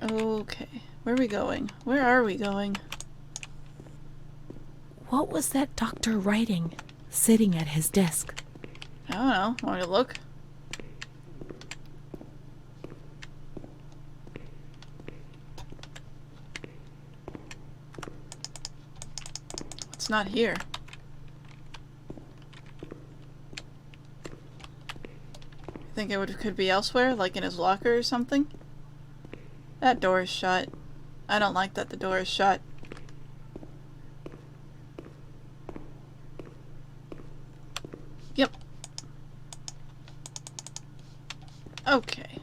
Okay. Where are we going? Where are we going? What was that doctor writing, sitting at his desk? I don't know. Want me to look? It's not here. Think it could be elsewhere, like in his locker or something? That door is shut. I don't like that the door is shut. Yep. Okay.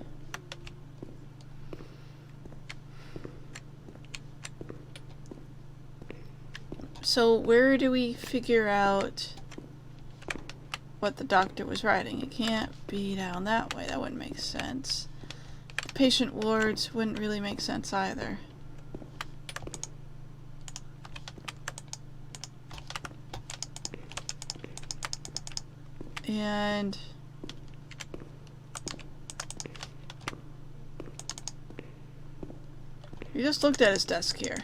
So where do we figure out what the doctor was writing? It can't be down that way. That wouldn't make sense. The patient wards wouldn't really make sense either. And you just looked at his desk here.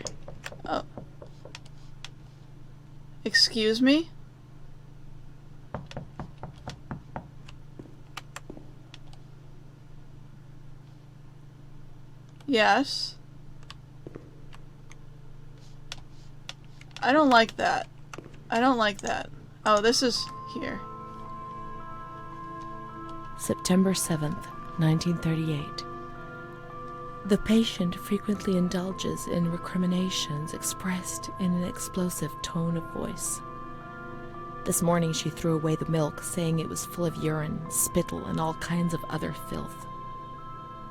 Oh. Excuse me? Yes. I don't like that. I don't like that. Oh, this is here. September 7th, 1938. The patient frequently indulges in recriminations expressed in an explosive tone of voice. This morning she threw away the milk, saying it was full of urine, spittle, and all kinds of other filth.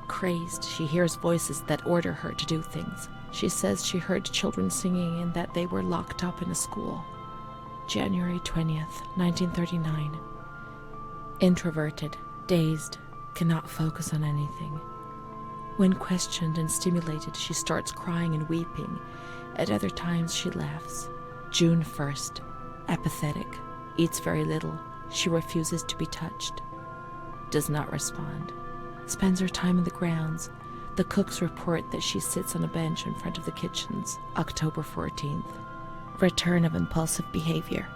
Crazed, she hears voices that order her to do things. She says she heard children singing and that they were locked up in a school. January 20th, 1939. Introverted, dazed, cannot focus on anything. When questioned and stimulated, she starts crying and weeping. At other times, she laughs. June 1st. Apathetic. Eats very little. She refuses to be touched. Does not respond. Spends her time in the grounds. The cooks report that she sits on a bench in front of the kitchens. October 14th. Return of impulsive behavior.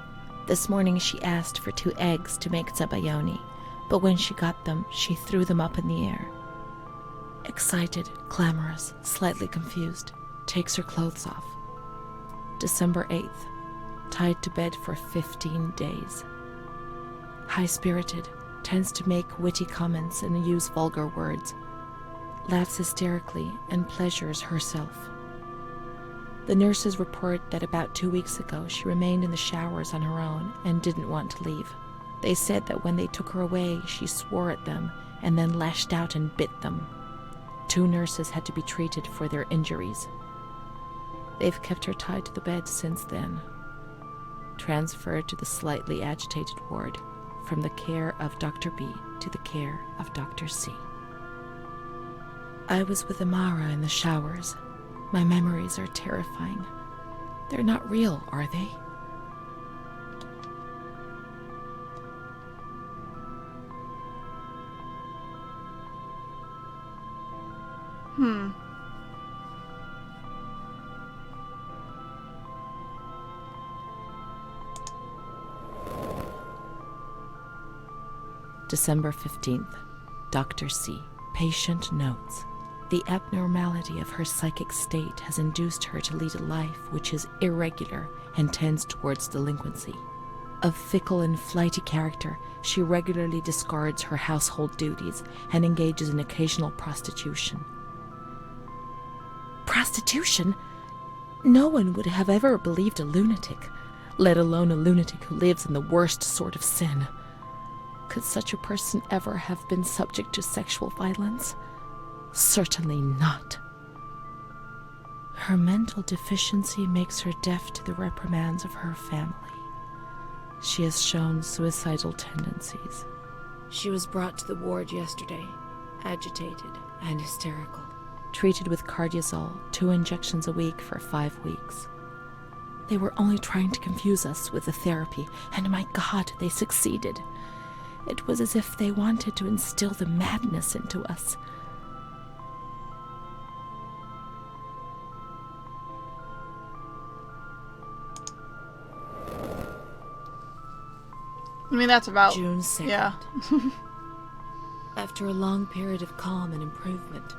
This morning she asked for 2 eggs to make zabayoni, but when she got them, she threw them up in the air. Excited, clamorous, slightly confused, takes her clothes off. December 8th. Tied to bed for 15 days. High-spirited, tends to make witty comments and use vulgar words. Laughs hysterically and pleasures herself. The nurses report that about 2 weeks ago she remained in the showers on her own and didn't want to leave. They said that when they took her away, she swore at them and then lashed out and bit them. 2 nurses had to be treated for their injuries. They've kept her tied to the bed since then. Transferred to the slightly agitated ward, from the care of Dr. B to the care of Dr. C. I was with Amara in the showers. My memories are terrifying. They're not real, are they? December 15th. Dr. C. Patient notes. The abnormality of her psychic state has induced her to lead a life which is irregular and tends towards delinquency. Of fickle and flighty character, she regularly discards her household duties and engages in occasional prostitution. Prostitution? No one would have ever believed a lunatic, let alone a lunatic who lives in the worst sort of sin. Could such a person ever have been subject to sexual violence? Certainly not. Her mental deficiency makes her deaf to the reprimands of her family. She has shown suicidal tendencies. She was brought to the ward yesterday, agitated and hysterical. Treated with cardiazol, 2 injections a week for 5 weeks. They were only trying to confuse us with the therapy, and my God, they succeeded. It was as if they wanted to instill the madness into us. I mean, that's about... June 2nd. Yeah. After a long period of calm and improvement,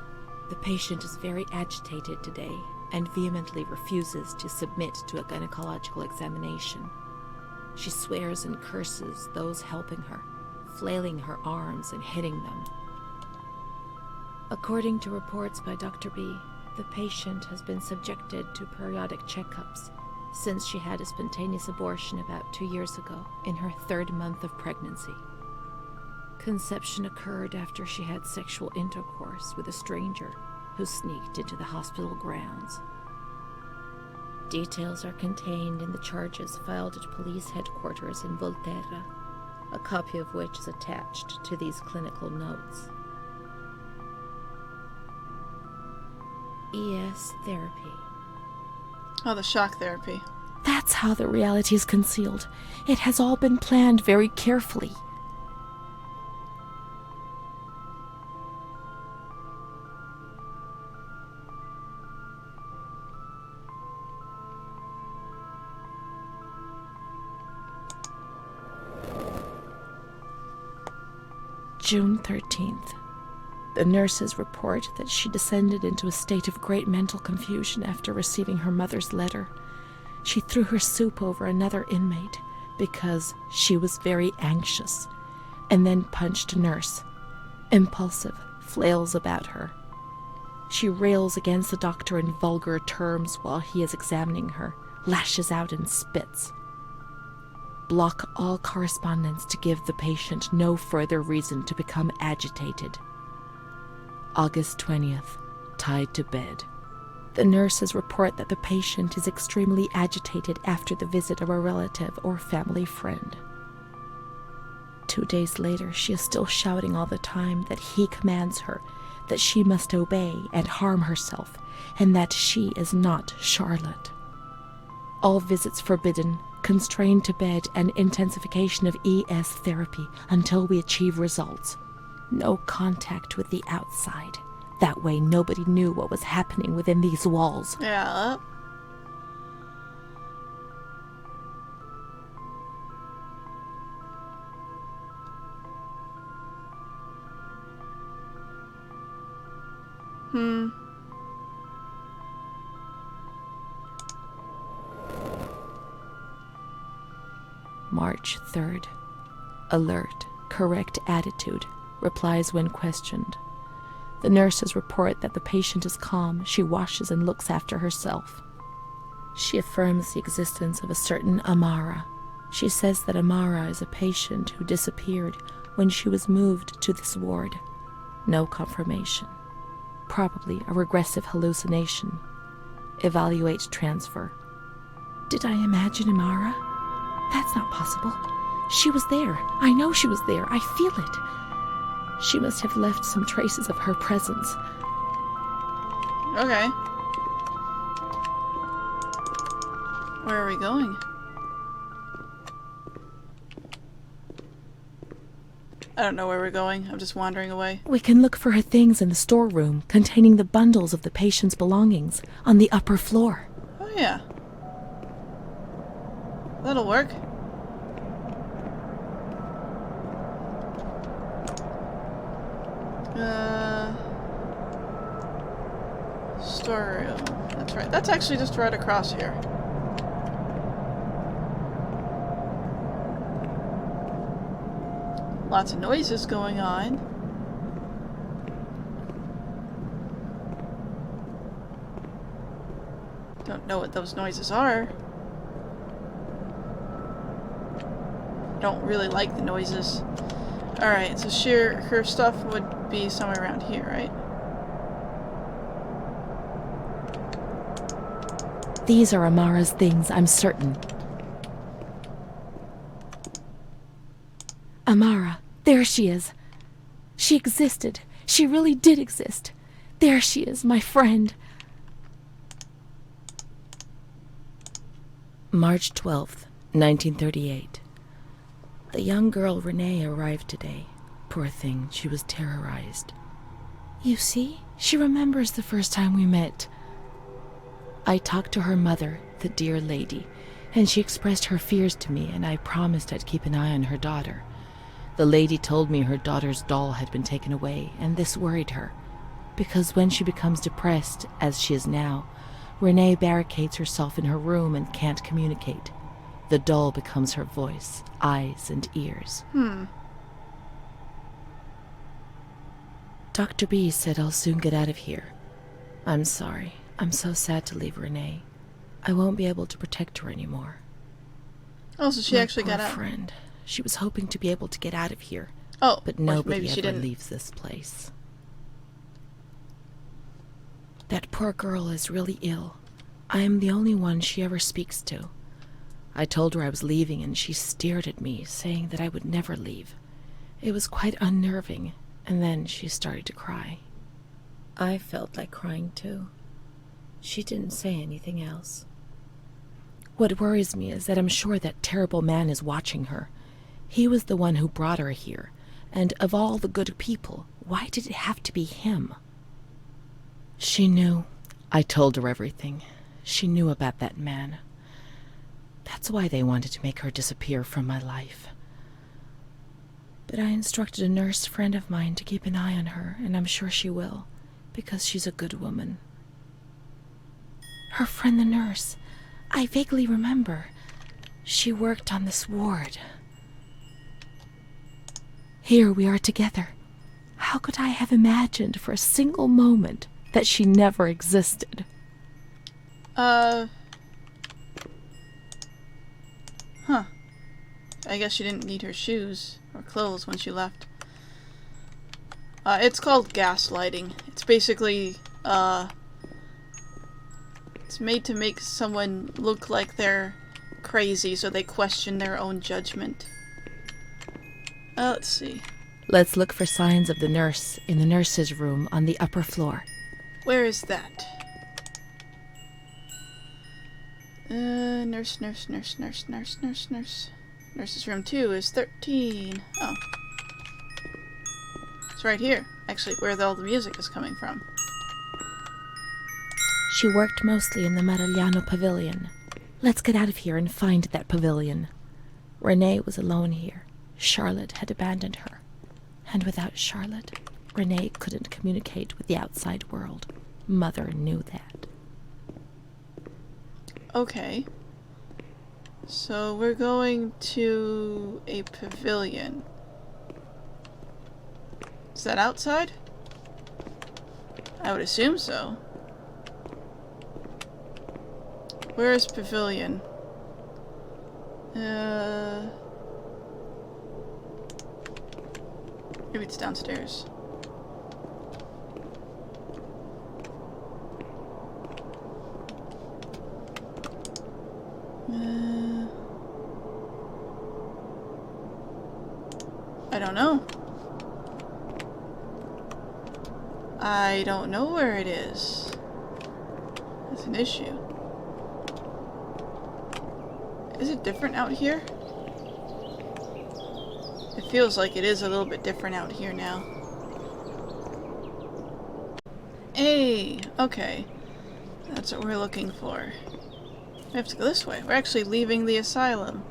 the patient is very agitated today and vehemently refuses to submit to a gynecological examination. She swears and curses those helping her, flailing her arms and hitting them. According to reports by Dr. B, the patient has been subjected to periodic checkups since she had a spontaneous abortion about 2 years ago in her 3rd month of pregnancy. Conception occurred after she had sexual intercourse with a stranger who sneaked into the hospital grounds. Details are contained in the charges filed at police headquarters in Volterra, a copy of which is attached to these clinical notes. ES therapy. Oh, the shock therapy. That's how the reality is concealed. It has all been planned very carefully. June 13th. The nurses report that she descended into a state of great mental confusion after receiving her mother's letter. She threw her soup over another inmate because she was very anxious, and then punched a nurse. Impulsive, flails about her. She rails against the doctor in vulgar terms while he is examining her, lashes out and spits. Block all correspondence to give the patient no further reason to become agitated. August 20th, tied to bed. The nurses report that the patient is extremely agitated after the visit of a relative or family friend. 2 days later, she is still shouting all the time that he commands her, that she must obey and harm herself, and that she is not Charlotte. All visits forbidden, constrained to bed, and intensification of ES therapy until we achieve results. No contact with the outside. That way nobody knew what was happening within these walls. Yeah. March 3rd. Alert, correct attitude, replies when questioned. The nurses report that the patient is calm, she washes and looks after herself. She affirms the existence of a certain Amara. She says that Amara is a patient who disappeared when she was moved to this ward. No confirmation. Probably a regressive hallucination. Evaluate transfer. Did I imagine Amara? That's not possible. She was there. I know she was there. I feel it. She must have left some traces of her presence. Okay. Where are we going? I don't know where we're going. I'm just wandering away. We can look for her things in the storeroom containing the bundles of the patient's belongings on the upper floor. Oh, yeah. That'll work. Storeroom. That's right. That's actually just right across here. Lots of noises going on. Don't know what those noises are. Don't really like the noises. Alright, so her stuff would be somewhere around here, right? These are Amara's things, I'm certain. Amara, there she is. She existed. She really did exist. There she is, my friend. March 12th, 1938. The young girl Renee arrived today. Poor thing, she was terrorized. You see, she remembers the first time we met. I talked to her mother, the dear lady. and she expressed her fears to me, and I promised I'd keep an eye on her daughter. The lady told me her daughter's doll had been taken away, and this worried her, because when she becomes depressed, as she is now, Renee barricades herself in her room and can't communicate. The doll becomes her voice, eyes, and ears. Dr. B said I'll soon get out of here. I'm sorry. I'm so sad to leave Renee. I won't be able to protect her anymore. Oh, so she actually got out. Friend. She was hoping to be able to get out of here. Oh, but nobody maybe she ever didn't. leaves this place. That poor girl is really ill. I am the only one she ever speaks to. I told her I was leaving, and she stared at me, saying that I would never leave. It was quite unnerving, and then she started to cry. I felt like crying too. She didn't say anything else. What worries me is that I'm sure that terrible man is watching her. He was the one who brought her here, and of all the good people, why did it have to be him? She knew. I told her everything. She knew about that man. That's why they wanted to make her disappear from my life. But I instructed a nurse friend of mine to keep an eye on her, and I'm sure she will, because she's a good woman. Her friend the nurse. I vaguely remember. She worked on this ward. Here we are together. How could I have imagined for a single moment that she never existed? Huh. I guess she didn't need her shoes or clothes when she left. It's called gaslighting. It's basically, it's made to make someone look like they're crazy so they question their own judgment. Let's see. Let's look for signs of the nurse in the nurse's room on the upper floor. Where is that? Nurse. Nurse's room 2 is 13. Oh. It's right here. Actually, where all the music is coming from. She worked mostly in the Marigliano pavilion. Let's get out of here and find that pavilion. Renee was alone here. Charlotte had abandoned her. And without Charlotte, Renee couldn't communicate with the outside world. Mother knew that. Okay. So we're going to a pavilion. Is that outside? I would assume so. Where is pavilion? Maybe it's downstairs. I don't know. I don't know where it is. That's an issue. Is it different out here? It feels like it is a little bit different out here now. Hey, okay. That's what we're looking for. We have to go this way. We're actually leaving the asylum.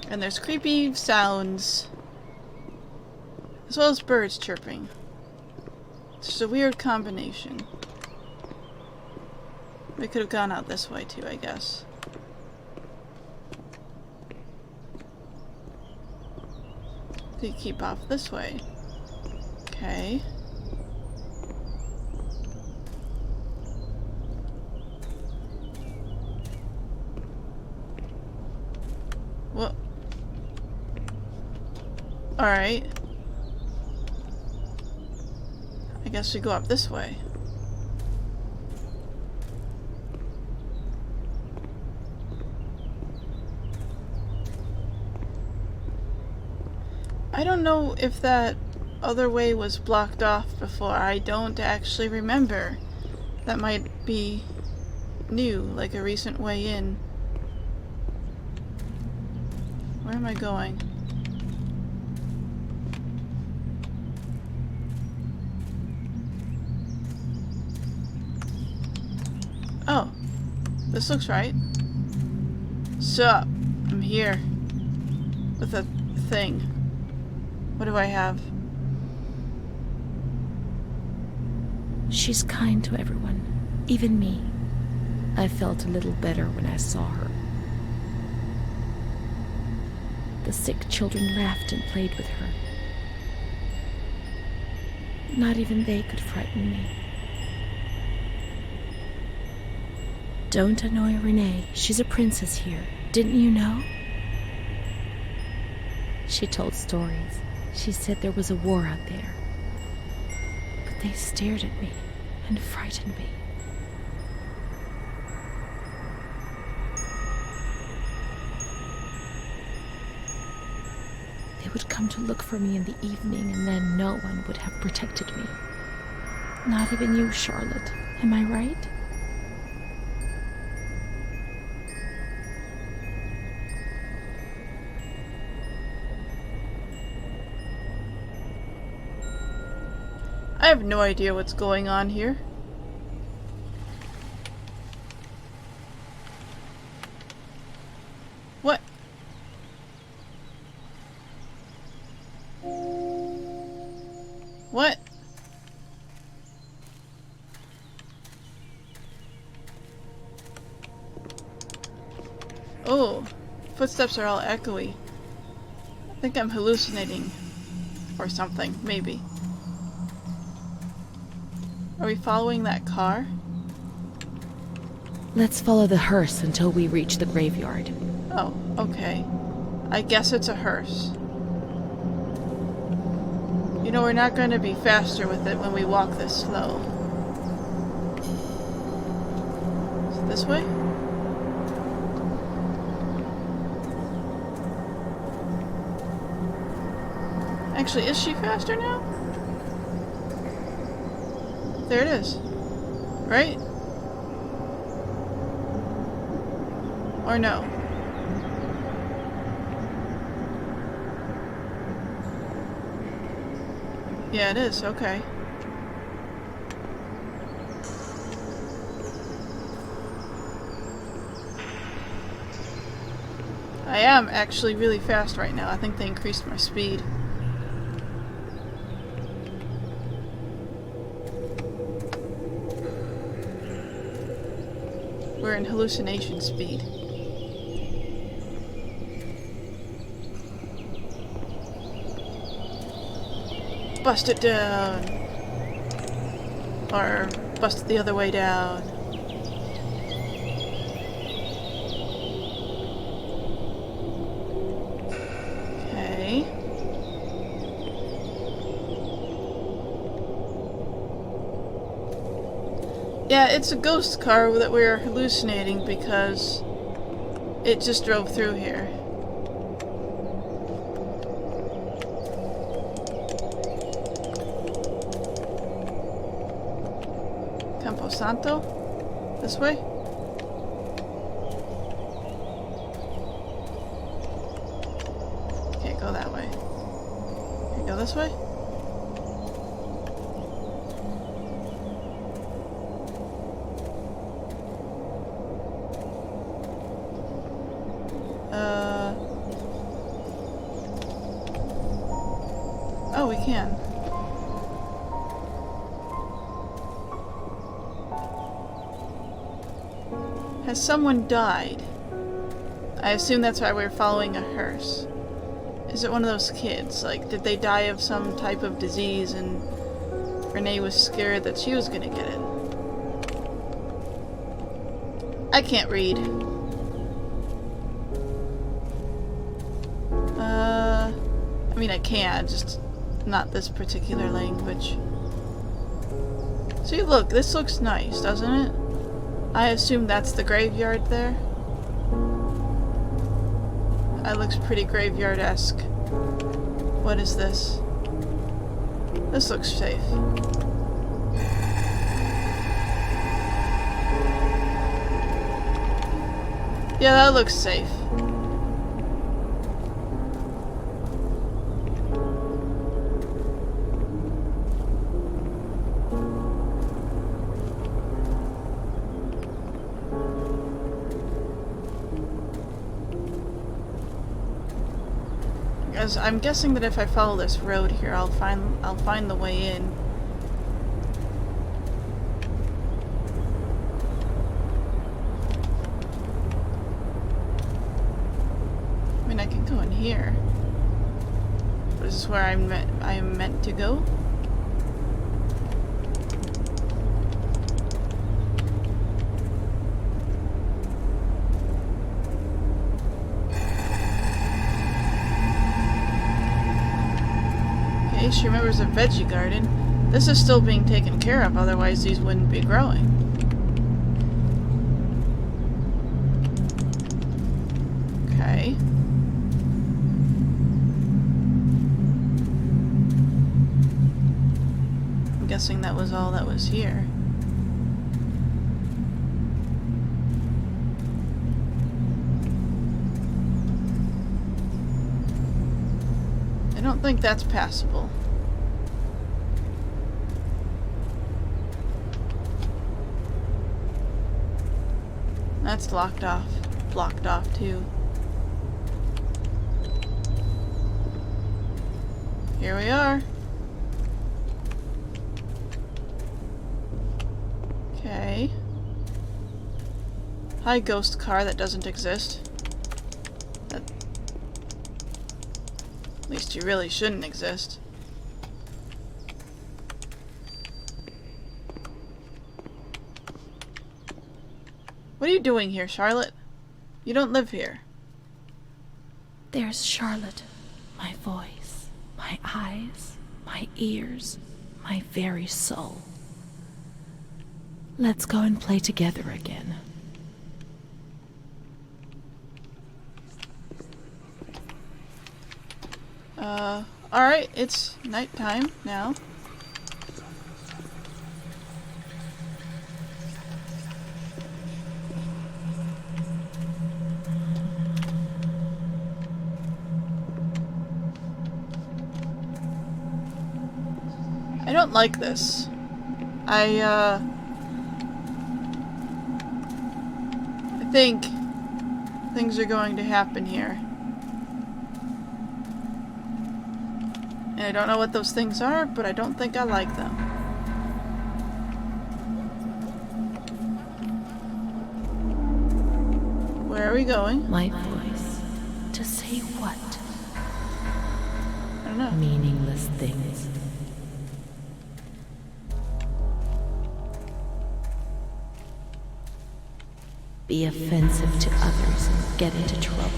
And there's creepy sounds. As well as birds chirping. It's just a weird combination. We could have gone out this way too, I guess. We keep off this way. Okay. Well. Alright. I guess we go up this way. I don't know if that other way was blocked off before. I don't actually remember. That might be new, like a recent way in. Where am I going? This looks right. Sup? I'm here. With a thing. What do I have? She's kind to everyone, even me. I felt a little better when I saw her. The sick children laughed and played with her. Not even they could frighten me. Don't annoy Renee. She's a princess here. Didn't you know? She told stories. She said there was a war out there. But they stared at me and frightened me. They would come to look for me in the evening, and then no one would have protected me. Not even you, Charlotte. Am I right? I have no idea what's going on here. What? What? Oh, footsteps are all echoey. I think I'm hallucinating. Or something, maybe. Are we following that car? Let's follow the hearse until we reach the graveyard. Oh, okay. I guess it's a hearse. You know, we're not going to be faster with it when we walk this slow. Is it this way? Actually, is she faster now? There it is. Right? Or no? Yeah, it is. Okay. I am actually really fast right now. I think they increased my speed. We're in hallucination speed. Bust it down. Or bust it the other way down. Okay. Yeah, it's a ghost car that we're hallucinating because it just drove through here. Camposanto? This way? Can't go that way. Can you go this way? Oh, we can. Has someone died? I assume that's why we're following a hearse. Is it one of those kids? Like, did they die of some type of disease and Renee was scared that she was gonna get it? I can't read. I mean, I can, just not this particular language. See, look, this looks nice, doesn't it? I assume that's the graveyard there. That looks pretty graveyard-esque. What is this? This looks safe. Yeah, that looks safe. Because I'm guessing that if I follow this road here, I'll find the way in. I mean, I can go in here. But is this where I'm meant to go? She remembers a veggie garden. This is still being taken care of, otherwise these wouldn't be growing. Okay. I'm guessing that was all that was here. I don't think that's passable. That's blocked off too. Here we are. Okay. Hi, ghost car that doesn't exist. At least you really shouldn't exist. What are you doing here, Charlotte? You don't live here. There's Charlotte, my voice, my eyes, my ears, my very soul. Let's go and play together again. Alright, it's nighttime now. I don't like this. I think things are going to happen here. And I don't know what those things are, but I don't think I like them. Where are we going? My voice. To say what? I don't know. Meaningless things. Be offensive to others and get into trouble.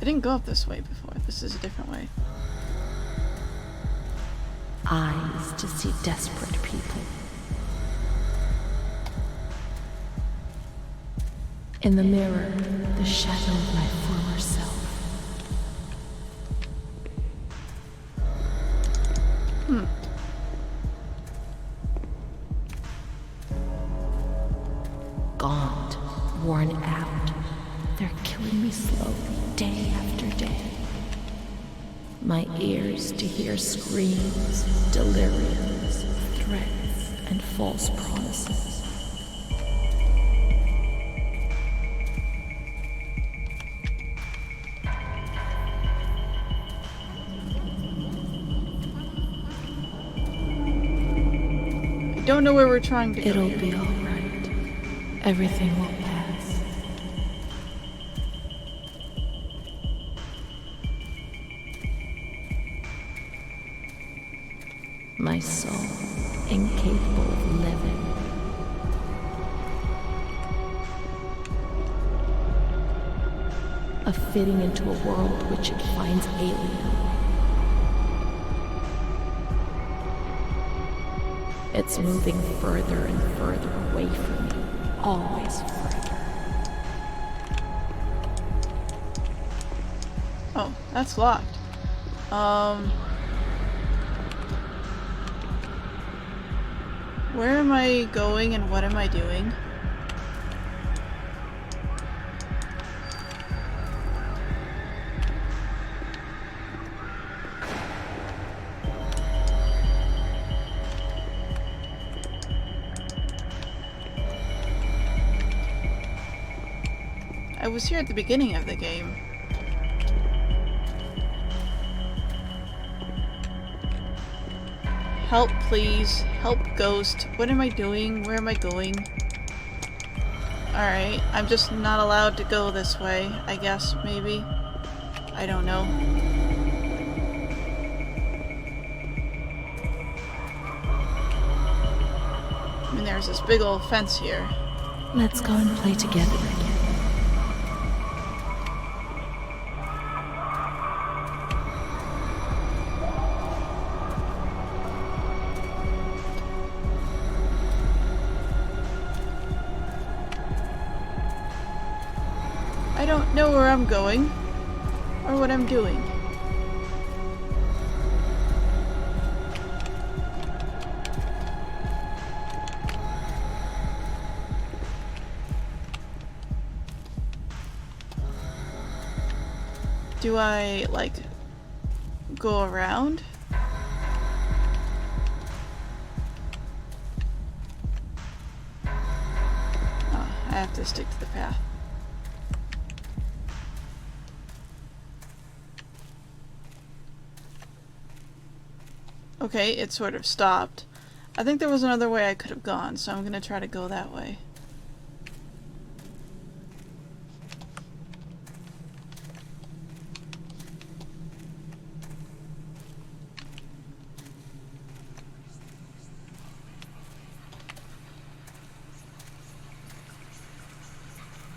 I didn't go up this way before. This is a different way. Eyes to see desperate people. In the mirror, the shadow of my former self. Gaunt, worn out. They're killing me slowly, day after day. My ears to hear screams, deliriums, threats, and false promises. I don't know where we're trying to go. It'll be all right. Everything will pass. My soul, incapable of living. Of fitting into a world which it finds alien. It's moving further and further away from me, always further. Oh, that's locked. Where am I going and what am I doing? was here at the beginning of the game. Help, please. Help, ghost. What am I doing? Where am I going? Alright, I'm just not allowed to go this way, I guess, maybe. I don't know. I mean, there's this big old fence here. Let's go and play together again. I don't know where I'm going, or what I'm doing. Do I, like, go around? Oh, I have to stick to the path. Okay, it sort of stopped. I think there was another way I could have gone, so I'm gonna try to go that way.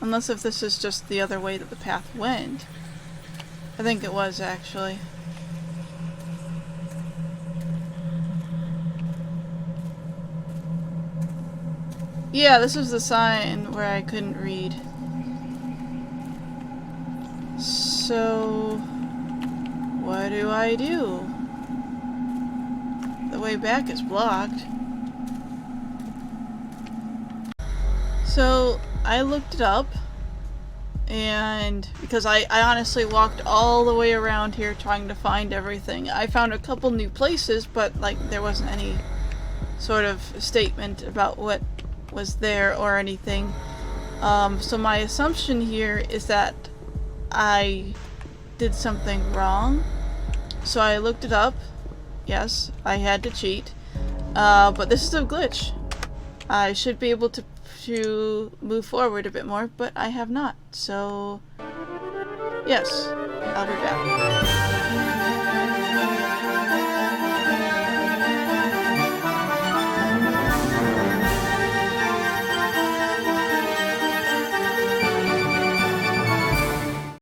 Unless if this is just the other way that the path went. I think it was, actually. Yeah, this was the sign where I couldn't read. So, what do I do? The way back is blocked. So, I looked it up, and because I honestly walked all the way around here trying to find everything. I found a couple new places, but like there wasn't any sort of statement about what was there or anything. So my assumption here is that I did something wrong. So I looked it up. Yes, I had to cheat. But this is a glitch. I should be able to move forward a bit more, but I have not. So, yes, I'll be back.